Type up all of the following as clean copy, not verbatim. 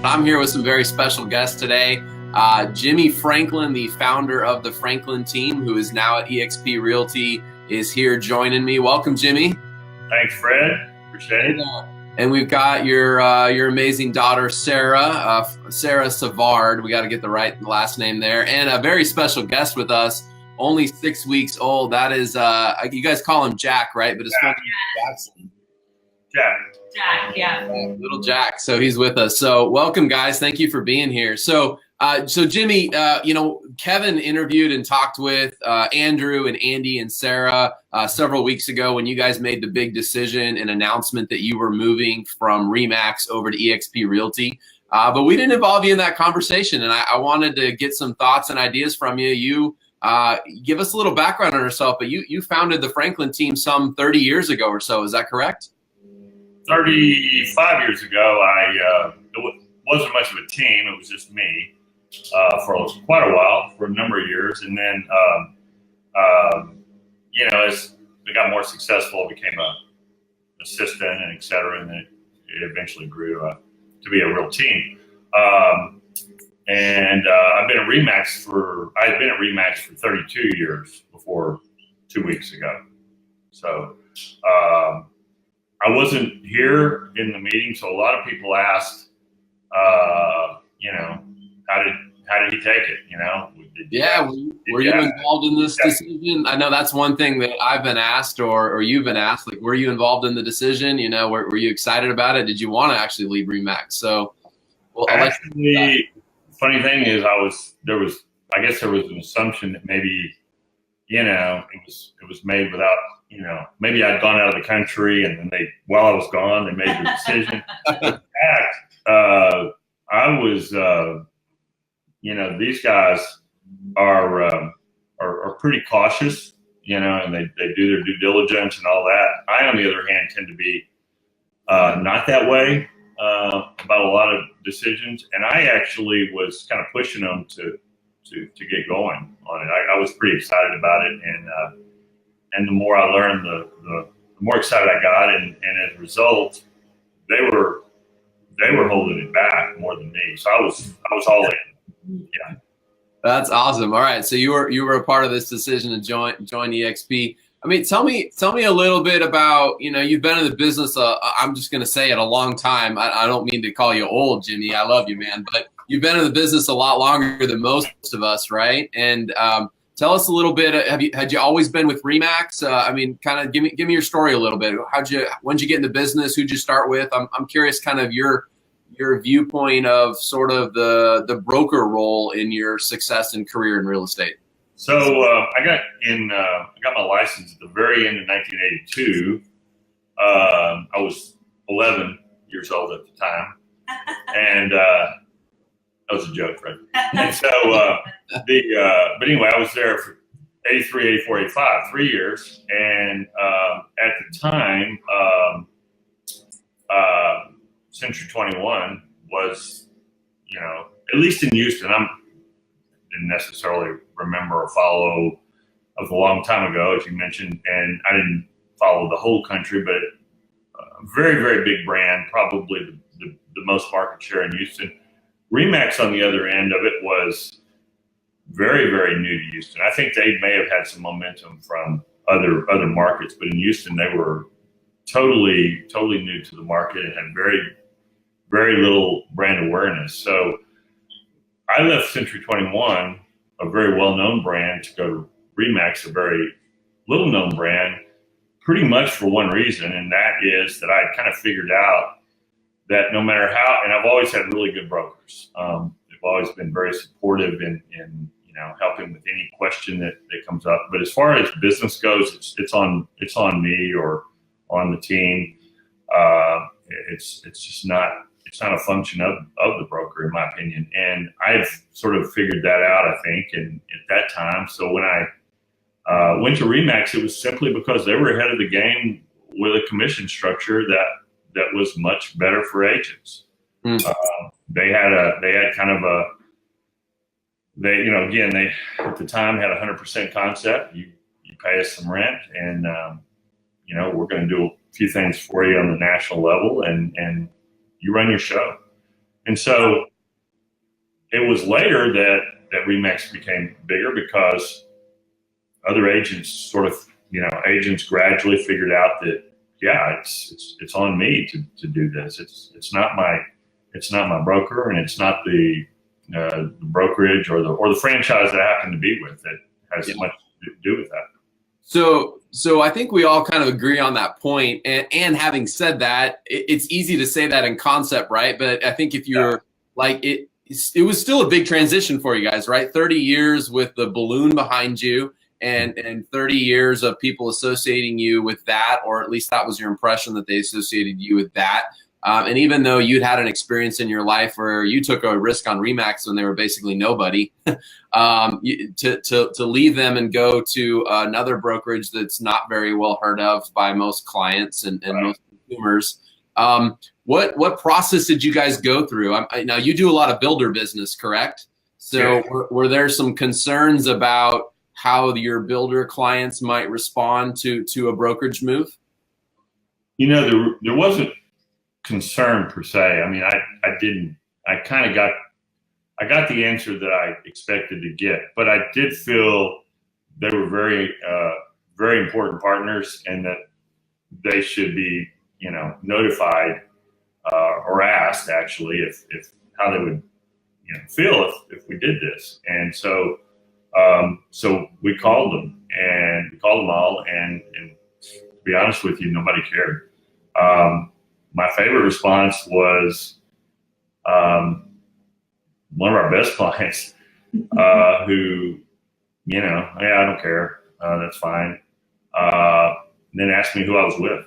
I'm here with some very special guests today. Jimmy Franklin, the founder of the Franklin team, who is now at eXp Realty, is here joining me. Welcome, Jimmy. Thanks, Fred. Appreciate it. And we've got your amazing daughter, Sarah, Sarah Savard. We got to get the right last name there. And a very special guest with us, only 6 weeks old. That is, you guys call him Jack, right? But his full name is Jackson. Jack, yeah. Little Jack. So he's with us. So welcome, guys. Thank you for being here. So Jimmy, Kevin interviewed and talked with Andrew and Andy and Sarah several weeks ago when you guys made the big decision and announcement that you were moving from RE/MAX over to eXp Realty. But we didn't involve you in that conversation, and I wanted to get some thoughts and ideas from you. You give us a little background on yourself, but you founded the Franklin team some 30 years ago or so. Is that correct? 35 years ago, it wasn't much of a team. It was just me for quite a while, for a number of years. And then, as we got more successful, I became an assistant and et cetera. And then it eventually grew to be a real team. I've been at RE/MAX for 32 years before 2 weeks ago. So, I wasn't here in the meeting, so a lot of people asked, how did he take it? Were you involved in this decision? I know that's one thing that I've been asked, or you've been asked. Like, were you involved in the decision? Were you excited about it? Did you want to actually leave RE/MAX? So, actually, funny thing is, I guess there was an assumption that maybe, it was made without. Maybe I'd gone out of the country, and then while I was gone, they made the decision. In fact, I was, these guys are pretty cautious, and they do their due diligence and all that. I, on the other hand, tend to be not that way about a lot of decisions, and I actually was kind of pushing them to get going on it. I was pretty excited about it, and the more I learned, the more excited I got, and as a result, they were holding it back more than me. So I was all in. Yeah. That's awesome. All right, so you were a part of this decision to join eXp. I mean, tell me a little bit about, you've been in the business. I'm just going to say it, a long time. I don't mean to call you old, Jimmy. I love you, man, but you've been in the business a lot longer than most of us, right? And tell us a little bit. Had you always been with RE/MAX? Kind of give me your story a little bit. When'd you get into business? Who'd you start with? I'm curious, kind of your viewpoint of sort of the broker role in your success and career in real estate. So I got my license at the very end of 1982. I was 11 years old at the time, and that was a joke, Fred. And so, but anyway, I was there for 83, 84, 85, 3 years. And at the time, Century 21 was, at least in Houston, didn't necessarily remember or follow. It was a long time ago, as you mentioned, and I didn't follow the whole country, but a very, very big brand, probably the most market share in Houston. RE/MAX, on the other end of it, was very, very new to Houston. I think they may have had some momentum from other markets, but in Houston, they were totally new to the market and had very, very little brand awareness. So I left Century 21, a very well-known brand, to go to RE/MAX, a very little-known brand, pretty much for one reason, and that is that I kind of figured out that no matter how, and I've always had really good brokers. They've always been very supportive in helping with any question that comes up. But as far as business goes, it's on me or on the team. It's just not. It's not a function of the broker, in my opinion. And I've sort of figured that out, I think, and at that time. So when I went to RE/MAX, it was simply because they were ahead of the game with a commission structure that was much better for agents. They had kind of they at the time had 100% concept. You pay us some rent, and we're going to do a few things for you on the national level, and you run your show. And so it was later that Remax became bigger because other agents sort of, agents gradually figured out that, yeah, it's on me to do this. It's not my broker, and it's not the brokerage or the franchise that I happen to be with that has much to do with that. So I think we all kind of agree on that point. And having said that, it's easy to say that in concept, right? But I think if you're it was still a big transition for you guys, right? 30 years with the balloon behind you, and 30 years of people associating you with that, or at least that was your impression, that they associated you with that. And even though you'd had an experience in your life where you took a risk on Remax when they were basically nobody, to leave them and go to another brokerage that's not very well heard of by most clients and most consumers, what process did you guys go through? Now, you do a lot of builder business, correct? So were there some concerns about how your builder clients might respond to a brokerage move? There wasn't concern per se. I mean, I got the answer that I expected to get, but I did feel they were very, very important partners, and that they should be, notified or asked actually if how they would, feel if we did this. And so, we called them, and we called them all, and to be honest with you, nobody cared. My favorite response was one of our best clients who, yeah, I don't care. That's fine. Then asked me who I was with.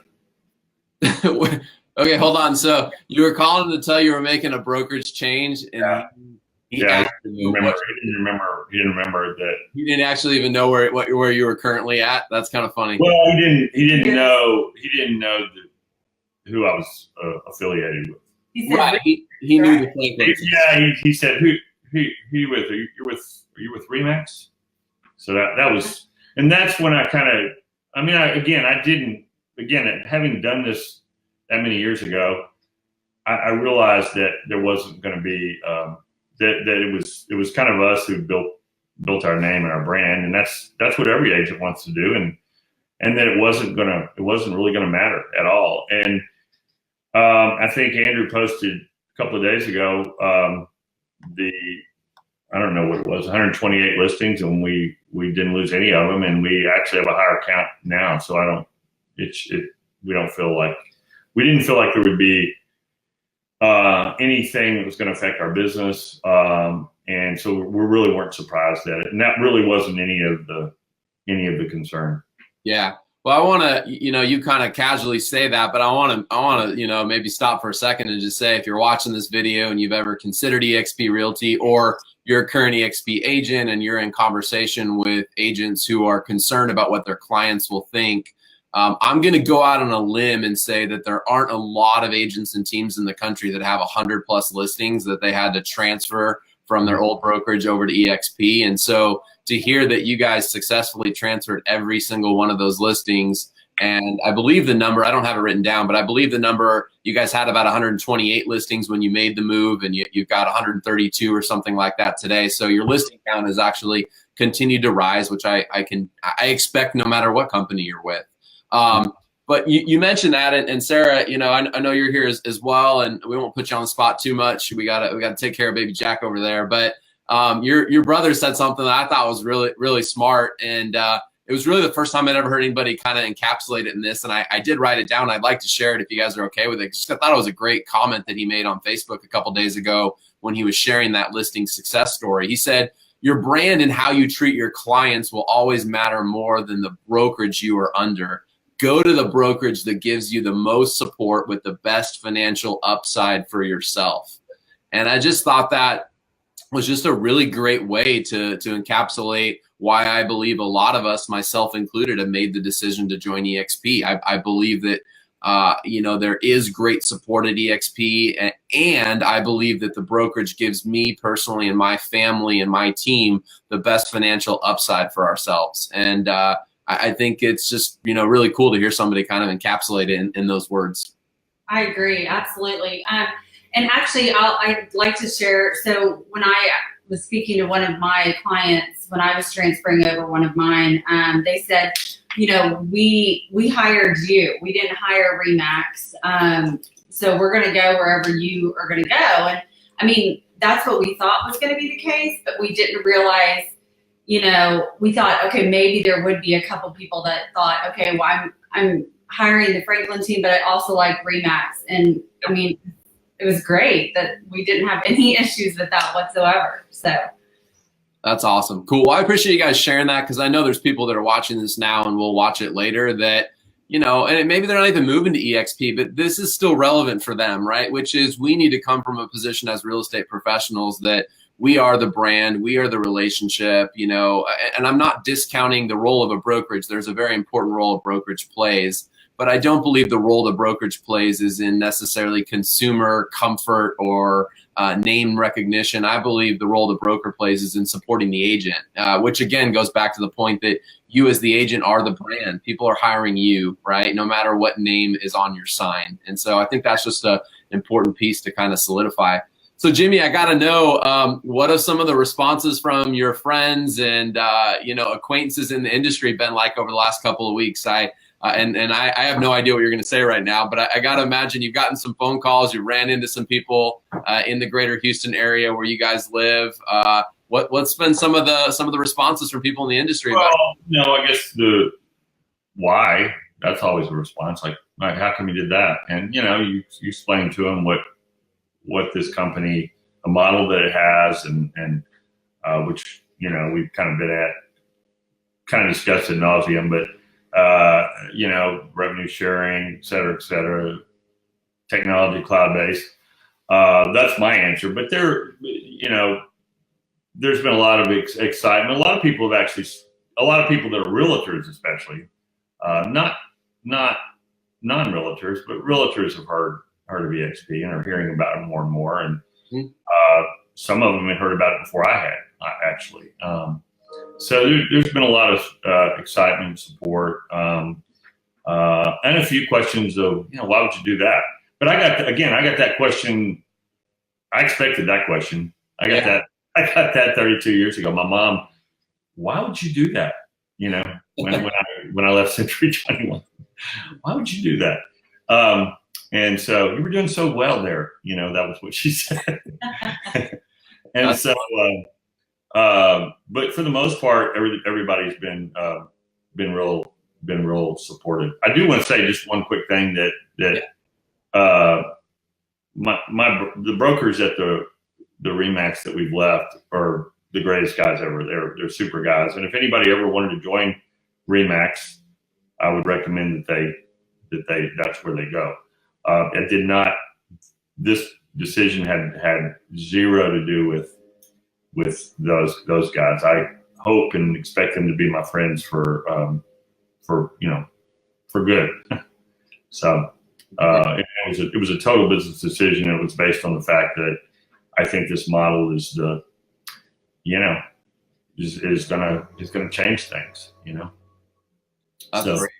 Okay, hold on. So you were calling to tell you were making a brokerage change, and he didn't remember that. He didn't actually even know where you were currently at. That's kind of funny. Well, he didn't know who I was affiliated with. Right. He knew the Franklin. Yeah, he said, who you with? Are you with Remax? So that was, and that's when I kind of, having done this that many years ago, I realized that there wasn't going to be that it was kind of us who built our name and our brand, and that's what every agent wants to do, and that it wasn't really gonna matter at all. And I think Andrew posted a couple of days ago I don't know what it was, 128 listings, and we didn't lose any of them, and we actually have a higher count now. So we didn't feel like there would be anything that was going to affect our business, and so we really weren't surprised at it, and that really wasn't any of the concern. Yeah. Well, I want to, you kind of casually say that, but I want to, maybe stop for a second and just say, if you're watching this video and you've ever considered eXp Realty, or you're a current eXp agent and you're in conversation with agents who are concerned about what their clients will think, I'm going to go out on a limb and say that there aren't a lot of agents and teams in the country that have 100+ listings that they had to transfer from their old brokerage over to eXp. And so to hear that you guys successfully transferred every single one of those listings, and I believe the number, I don't have it written down, but I believe the number, you guys had about 128 listings when you made the move, and you've got 132 or something like that today. So your listing count has actually continued to rise, which I expect no matter what company you're with. But you mentioned that, and Sarah, I know you're here as well, and we won't put you on the spot too much. We gotta take care of baby Jack over there. But your brother said something that I thought was really, really smart, and it was really the first time I'd ever heard anybody kind of encapsulate it in this. And I did write it down. I'd like to share it if you guys are okay with it. Just I thought it was a great comment that he made on Facebook a couple days ago when he was sharing that listing success story. He said, "Your brand and how you treat your clients will always matter more than the brokerage you are under. Go to the brokerage that gives you the most support with the best financial upside for yourself." And I just thought that was just a really great way to encapsulate why I believe a lot of us, myself included, have made the decision to join eXp. I believe that there is great support at eXp, and I believe that the brokerage gives me personally and my family and my team the best financial upside for ourselves. And I think it's just, really cool to hear somebody kind of encapsulate it in those words. I agree. Absolutely. And actually, I'd like to share. So when I was speaking to one of my clients, when I was transferring over one of mine, they said, we hired you. We didn't hire Remax. So we're going to go wherever you are going to go. And I mean, that's what we thought was going to be the case, but we didn't realize, we thought, okay, maybe there would be a couple people that thought, okay, well, I'm hiring the Franklin team, but I also like Remax. And I mean, it was great that we didn't have any issues with that whatsoever. So that's awesome. Cool. Well, I appreciate you guys sharing that, because I know there's people that are watching this now and will watch it later that, and maybe they're not even moving to eXp, but this is still relevant for them, right? Which is, we need to come from a position as real estate professionals that we are the brand, we are the relationship, and I'm not discounting the role of a brokerage. There's a very important role a brokerage plays, but I don't believe the role the brokerage plays is in necessarily consumer comfort or name recognition. I believe the role the broker plays is in supporting the agent, which again goes back to the point that you as the agent are the brand. People are hiring you, right? No matter what name is on your sign. And so I think that's just an important piece to kind of solidify. So Jimmy, I got to know, what have some of the responses from your friends and acquaintances in the industry been like over the last couple of weeks? I have no idea what you're going to say right now, but I got to imagine you've gotten some phone calls. You ran into some people in the greater Houston area where you guys live. What's been some of the responses from people in the industry? Well, I guess the why, that's always a response. Like, how come you did that? And you explain to them what this company, the model that it has, and which we've kind of been at, kind of discussed ad nauseum, but revenue sharing, et cetera, technology, cloud-based. That's my answer. But there's been a lot of excitement. A lot of people that are realtors, especially, not non-realtors, but realtors have heard of eXp and are hearing about it more and more. And some of them had heard about it before I had, actually. So there's been a lot of excitement and support, and a few questions of, why would you do that? But I got that question. I expected that question. I got that 32 years ago. My mom, why would you do that? When I left Century 21, why would you do that? And so, you were doing so well there. That was what she said. And so, but for the most part, everybody's been real supportive. I do want to say just one quick thing that the brokers at the Remax that we've left are the greatest guys ever. They're super guys. And if anybody ever wanted to join Remax, I would recommend that that's where they go. It did not. This decision had zero to do with those guys. I hope and expect them to be my friends for good. So it was a total business decision. It was based on the fact that I think this model is is gonna change things. That's great.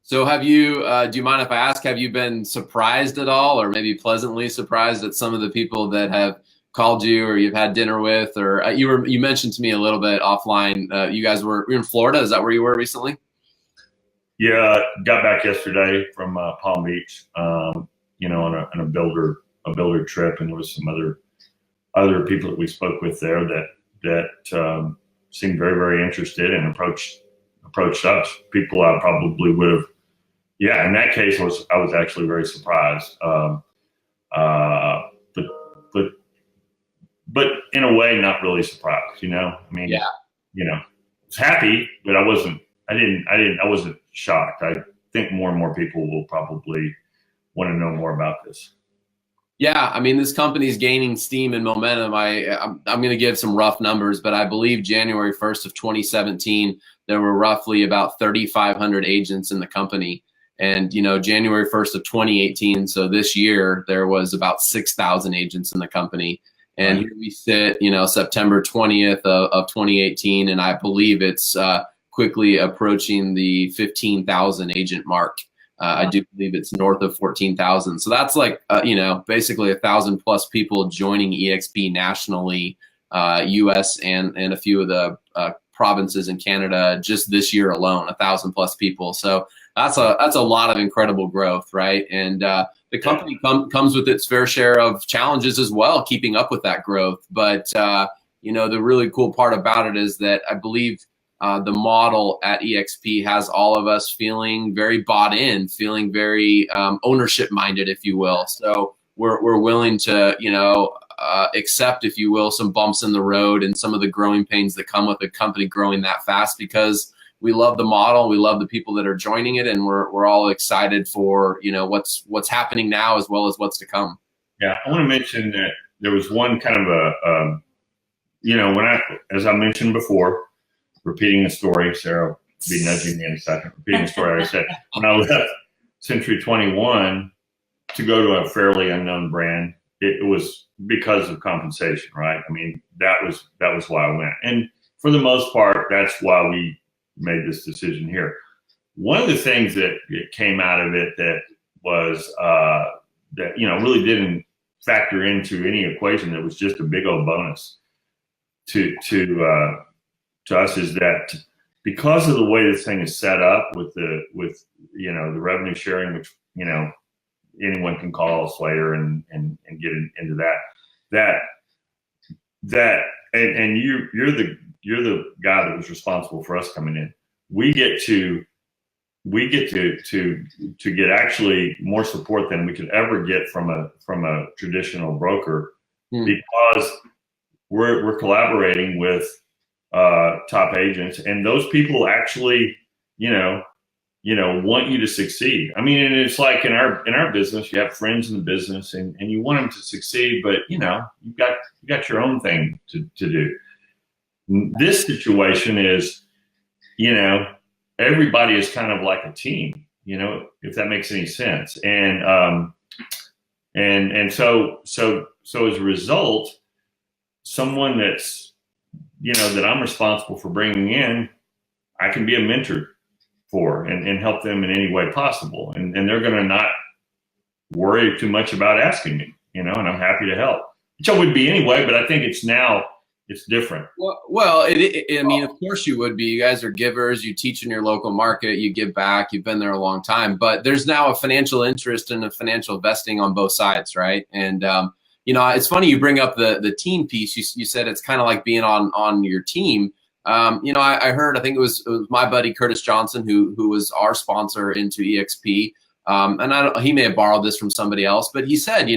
So have you, do you mind if I ask, have you been surprised at all, or maybe pleasantly surprised at some of the people that have called you or you've had dinner with, or you mentioned to me a little bit offline, you guys were in Florida. Is that where you were recently? Yeah, got back yesterday from Palm Beach, on a builder trip, and there was some other people that we spoke with there that seemed very, very interested and approached us. People I probably would have. Yeah, in that case, I was actually very surprised. But in a way, not really surprised. I mean, I was happy, but I wasn't shocked. I think more and more people will probably want to know more about this. Yeah, I mean, this company's gaining steam and momentum. I'm going to give some rough numbers, but I believe January 1st of 2017, there were roughly about 3,500 agents in the company. And, January 1st of 2018, so this year, there was about 6,000 agents in the company. And here we sit, September 20th of 2018, and I believe it's quickly approaching the 15,000 agent mark. I do believe it's north of 14,000. So that's like, basically 1,000+ people joining eXp nationally, US and a few of the provinces in Canada just this year alone, 1,000+ people. So that's a lot of incredible growth, right? And the company comes with its fair share of challenges as well, keeping up with that growth. But the really cool part about it is that I believe the model at eXp has all of us feeling very bought in, feeling very ownership minded, if you will. So we're willing to, accept, if you will, some bumps in the road and some of the growing pains that come with a company growing that fast, because we love the model, we love the people that are joining it, and we're all excited for what's happening now as well as what's to come. Yeah, I want to mention that there was one kind of as I mentioned before, repeating the story. Sarah will be nudging me in a second. Repeating the story I said when I left Century 21 to go to a fairly unknown brand, it was because of compensation, right? I mean, that was why I went, and for the most part, that's why we made this decision here. One of the things that came out of it that was that really didn't factor into any equation, that was just a big old bonus to us, is that because of the way this thing is set up with the revenue sharing, which anyone can call us later and get into that and you're the guy that was responsible for us coming in. We get to get actually more support than we could ever get from a traditional broker, because we're collaborating with top agents, and those people actually want you to succeed. I mean, and it's like in our business, you have friends in the business, and you want them to succeed, but you've got your own thing to do. This situation is, everybody is kind of like a team, if that makes any sense. And so as a result, someone that's, that I'm responsible for bringing in, I can be a mentor for and help them in any way possible. And they're going to not worry too much about asking me, and I'm happy to help, which I would be anyway, but I think it's different. Well, I mean, of course you would be. You guys are givers. You teach in your local market. You give back. You've been there a long time. But there's now a financial interest and a financial vesting on both sides, right? And it's funny you bring up the team piece. You said it's kind of like being on your team. I heard, I think it was my buddy Curtis Johnson who was our sponsor into eXp. And he may have borrowed this from somebody else, but he said,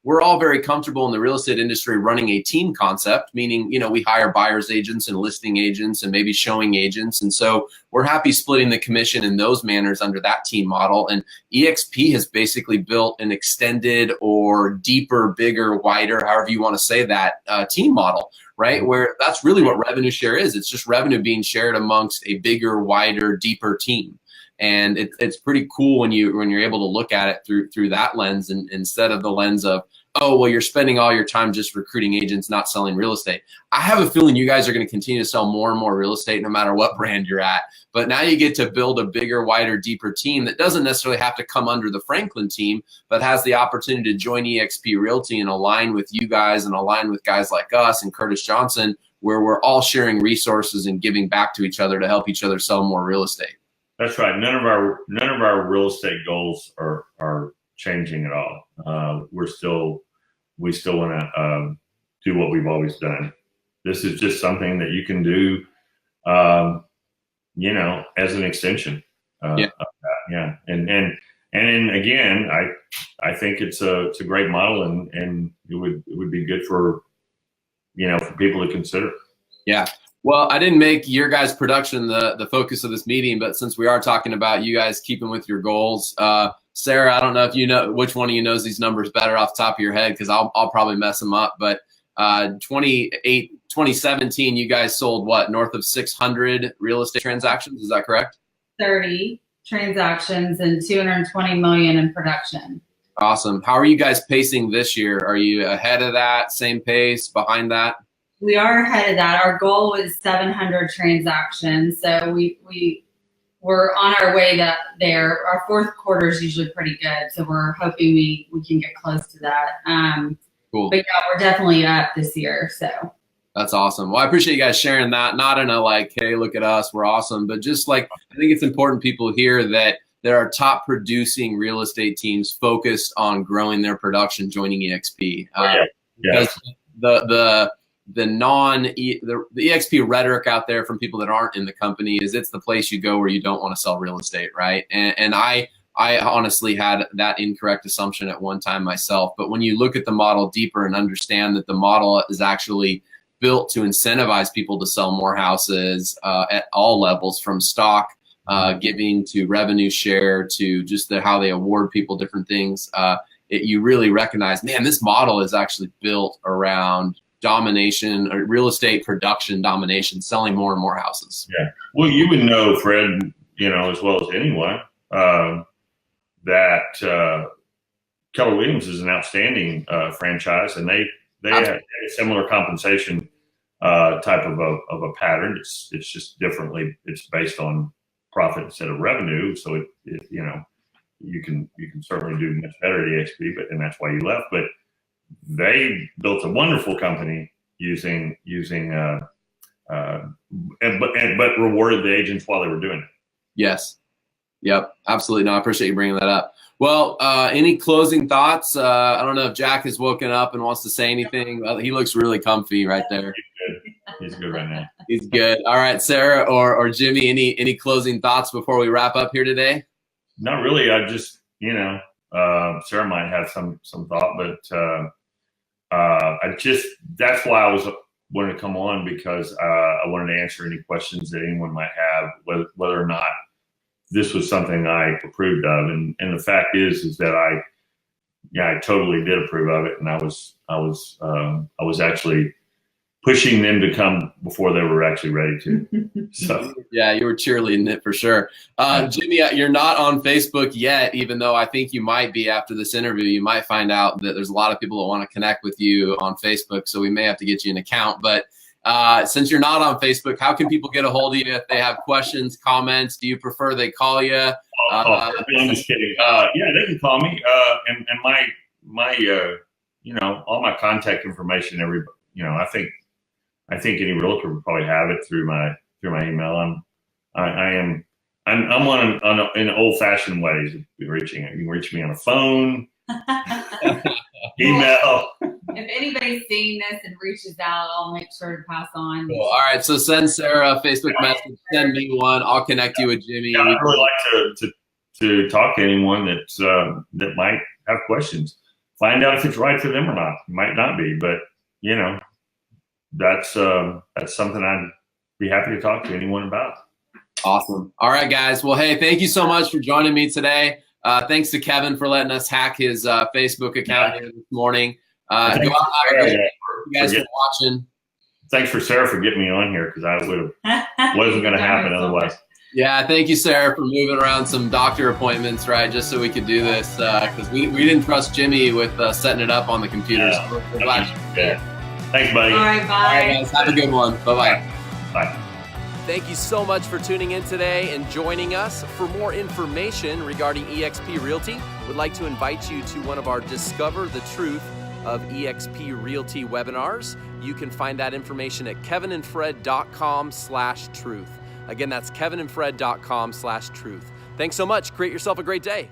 we're all very comfortable in the real estate industry running a team concept, meaning, we hire buyer's agents and listing agents and maybe showing agents. And so we're happy splitting the commission in those manners under that team model. And eXp has basically built an extended or deeper, bigger, wider, however you want to say that, team model, right? Where that's really what revenue share is. It's just revenue being shared amongst a bigger, wider, deeper team. And it's pretty cool when you're able to look at it through that lens, and instead of the lens of, oh, well, you're spending all your time just recruiting agents, not selling real estate. I have a feeling you guys are going to continue to sell more and more real estate no matter what brand you're at. But now you get to build a bigger, wider, deeper team that doesn't necessarily have to come under the Franklin team, but has the opportunity to join eXp Realty and align with you guys and align with guys like us and Curtis Johnson, where we're all sharing resources and giving back to each other to help each other sell more real estate. That's right. None of our real estate goals are changing at all. We still want to do what we've always done. This is just something that you can do, as an extension. Yeah. Of that. Yeah. And again, I think it's a great model, and it would be good for people to consider. Yeah. Well, I didn't make your guys' production the focus of this meeting, but since we are talking about you guys keeping with your goals, Sarah, I don't know if you know which one of you knows these numbers better off the top of your head, because I'll probably mess them up. But 2017, you guys sold what, north of 600 real estate transactions? Is that correct? 30 transactions and 220 million in production. Awesome. How are you guys pacing this year? Are you ahead of that, same pace, behind that? We are ahead of that. Our goal was 700 transactions. So we're we're on our way there. Our fourth quarter is usually pretty good, so we're hoping we can get close to that. Cool. But yeah, we're definitely up this year. So that's awesome. Well, I appreciate you guys sharing that. Not in a like, hey, look at us, we're awesome, but just like, I think it's important people hear that there are top producing real estate teams focused on growing their production joining eXp. Because the eXp rhetoric out there from people that aren't in the company is it's the place you go where you don't want to sell real estate, right? And I honestly had that incorrect assumption at one time myself. But when you look at the model deeper and understand that the model is actually built to incentivize people to sell more houses at all levels, from stock giving to revenue share to just how they award people different things, you really recognize, man, this model is actually built around domination, or real estate production domination, selling more and more houses. Yeah. Well, you would know, Fred, as well as anyone, that Keller Williams is an outstanding franchise, and they had a similar compensation type of a pattern. It's just differently. It's based on profit instead of revenue. So you can certainly do much better at eXp, and that's why you left. But they built a wonderful company using but rewarded the agents while they were doing it. Yes. Yep. Absolutely. No, I appreciate you bringing that up. Well, any closing thoughts? I don't know if Jack has woken up and wants to say anything. Well, he looks really comfy right there. He's good right now. He's good. All right, Sarah or Jimmy, any closing thoughts before we wrap up here today? Not really. I just, Sarah might have some thought, but that's why I wanted to come on, because I wanted to answer any questions that anyone might have, whether or not this was something I approved of. And the fact is that I totally did approve of it. And I was actually pushing them to come before they were actually ready to. So yeah, you were cheerleading it for sure. Jimmy, you're not on Facebook yet, even though I think you might be after this interview. You might find out that there's a lot of people that want to connect with you on Facebook, so we may have to get you an account. But since you're not on Facebook, how can people get a hold of you if they have questions, comments? Do you prefer they call you? I'm just kidding. Yeah, they can call me. And my all my contact information. I think any realtor would probably have it through my email. I'm on in old-fashioned ways of reaching it. You can reach me on a phone, email. If anybody's seeing this and reaches out, I'll make sure to pass on. Cool. All right, so send Sarah a Facebook message. Send me one. I'll connect you with Jimmy. Yeah, I'd really like to talk to anyone that might have questions. Find out if it's right for them or not. It might not be, but that's something I'd be happy to talk to anyone about. Awesome. All right, guys. Well, hey, thank you so much for joining me today. Thanks to Kevin for letting us hack his Facebook account here this morning. Go out and have a good day. You guys for watching. Thanks for Sarah for getting me on here, because I wasn't going to happen otherwise. Yeah, thank you, Sarah, for moving around some doctor appointments, right, just so we could do this, because we didn't trust Jimmy with setting it up on the computer. Yeah. So we're glad. Thanks, buddy. All right, bye. All right, guys. Have a good one. Bye-bye. Bye. Thank you so much for tuning in today and joining us. For more information regarding eXp Realty, we'd like to invite you to one of our Discover the Truth of eXp Realty webinars. You can find that information at kevinandfred.com/truth. Again, that's kevinandfred.com/truth. Thanks so much. Create yourself a great day.